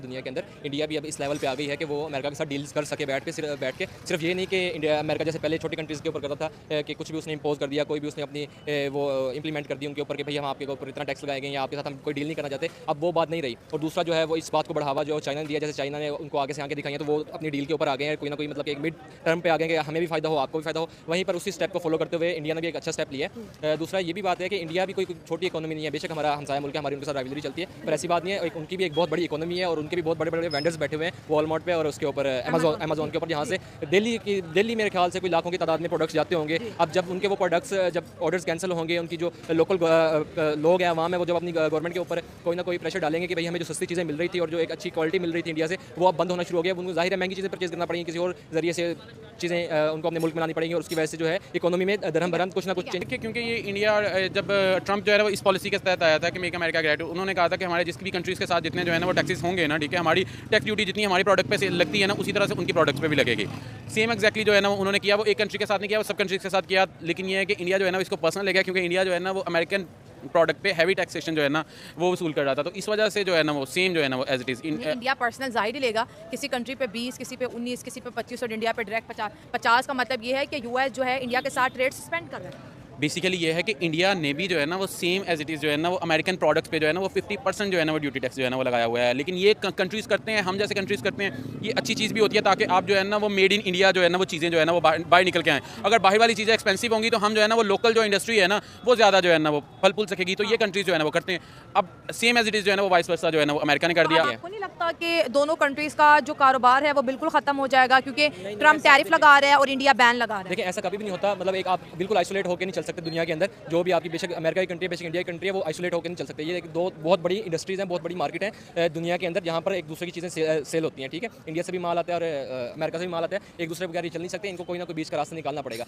दुनिया के अंदर। इंडिया भी अब इस लेवल पे आ गई है कि वो अमेरिका के साथ डील्स कर सके बैठ के सिर्फ ये नहीं कि इंडिया अमेरिका जैसे पहले छोटी कंट्रीज़ के ऊपर करता था कि कुछ भी उसने इम्पोज कर दिया, कोई भी उसने अपनी वो इंप्लीमेंट कर दी उनके ऊपर कि भाई हम आपके ऊपर इतना टैक्स लगाएंगे या आपके साथ हम कोई डील नहीं करना चाहते। अब वो बात नहीं रही। और दूसरा जो है वो इस बात को बढ़ावा जो चाइना ने दिया, जैसे चाइना ने उनको आगे से आगे दिखाई है, तो वो अपनी डील के ऊपर आ गए हैं, कोई ना कोई मतलब एक मिड टर्म पे आ गए कि हमें भी फायदा हो आपको भी फायदा हो। वहीं पर उसी स्टेप को फॉलो करते हुए इंडिया ने भी एक अच्छा स्टेप लिया है। दूसरा ये भी बात है कि इंडिया भी कोई छोटी इकोनॉमी नहीं है, बेशक हमारा हमसाया मुल्क है, हमारी उनके साथ राइवलरी चलती है, पर ऐसी बात नहीं है। उनकी भी एक बहुत बड़ी इकोनॉमी है और उनके भी बहुत बड़े बड़े वेंडर्स बैठे हुए हैं वॉलमार्ट पे और उसके ऊपर अमेजोन के ऊपर, जहाँ से दिल्ली मेरे ख्याल से कोई लाखों की तादाद में प्रोडक्ट्स जाते होंगे। अब जब उनके वो प्रोडक्ट्स जब ऑर्डर्स कैंसिल होंगे, उनकी जो लोकल लोग हैं वहाँ में वो जब अपनी गवर्नमेंट के ऊपर कोई ना कोई प्रेशर डालेंगे कि भाई हमें जो सस्ती चीज़ें मिल रही थी और जो एक अच्छी क्वालिटी मिल रही थी इंडिया से, वो अब बंद होना शुरू हो गया। उनको जाहिर है महंगी चीज़ें परचेज करना पड़ेंगी, किसी और जरिए से चीज़ें उनको अपने मुल्क में लानी पड़ेंगी और उसकी वजह से जो है इकोनॉमी में दरहम भरम कुछ ना कुछ चेंज। क्योंकि ये इंडिया जब ट्रम्प जो है वो इस पॉलिसी के तहत आया था कि मेक अमेरिका ग्रेट, उन्होंने कहा था कि हमारे जिसकी भी कंट्रीज़ के साथ जितने जो है ना वो टैक्सेस होंगे ना, ठीक है, हमारी टैक्स ड्यूटी जितनी हमारी प्रोडक्ट पे से लगती है ना, उसी तरह से उनकी प्रोडक्ट्स पे भी लगेगी। सेम एक्जैक्टली जो है ना उन्होंने किया, वो एक कंट्री के साथ नहीं किया, वो सब कंट्रीज़ के साथ किया। लेकिन ये है कि इंडिया जो है ना इसको पर्सनल ले गया, क्योंकि इंडिया जो है ना वो अमेरिकन प्रोडक्ट पे हैवी टैक्सेशन जो है ना वो वसूल कर रहा था। तो इस वजह से जो है ना वो सेम जो है ना वो as it is India personal जाहिर ही लेगा, किसी कंट्री पे 20, किसी पे 19, किसी पे 25 और इंडिया पे डायरेक्ट 50 का मतलब ये है कि यूएस जो है इंडिया के साथ ट्रेड सस्पेंड कर रहा है। बेसिकली ये है कि इंडिया ने भी जो है ना वो सेम एज इट इज़ जो है ना वो अमेरिकन प्रोडक्ट्स पे जो है ना वो 50% जो है ना वो ड्यूटी टैक्स जो है ना वो लगाया हुआ है। लेकिन ये कंट्रीज़ करते हैं, हम जैसे कंट्रीज़ करते हैं, ये अच्छी चीज़ भी होती है ताकि आप जो है ना वो मेड इन इंडिया जो है ना वो चीज़ें जो है ना वो बाहर निकल के आएँ। अगर बाहर वाली चीज़ें एक्सपेंसिव होंगी तो हम जो है ना वो लोकल जो इंडस्ट्री है ना वो ज़्यादा जो है ना वो फल फूल सकेगी। तो ये कंट्रीज़ जो है ना वो करते हैं। अब सेम एज इट इज़ जो है ना वो वाइस वर्सा जो है ना वो अमेरिका ने कर दिया है। आपको नहीं लगता कि दोनों कंट्रीज़ का जो कारोबार है वो बिल्कुल ख़त्म हो जाएगा, क्योंकि ट्रम्प टैरिफ लगा रहा है और इंडिया बैन लगा रहा है? देखिए ऐसा कभी भी नहीं होता। मतलब एक आप बिल्कुल आइसोलेट होकर नहीं चल सकते दुनिया के अंदर। जो भी आपकी बेशक अमेरिका की कंट्री है, बेशक इंडिया की कंट्री है, वो आइसोलेट होकर नहीं चल सकते। ये एक दो बहुत बड़ी इंडस्ट्रीज़ हैं, बहुत बड़ी मार्केट है दुनिया के अंदर, जहाँ पर एक दूसरे की चीज़ें सेल होती हैं। ठीक है, इंडिया से भी माल आता है और अमेरिका से भी माल आता है, एक दूसरे के बगैर ये चल नहीं सकते। इनको कोई ना कोई बीच का रास्ता निकालना पड़ेगा।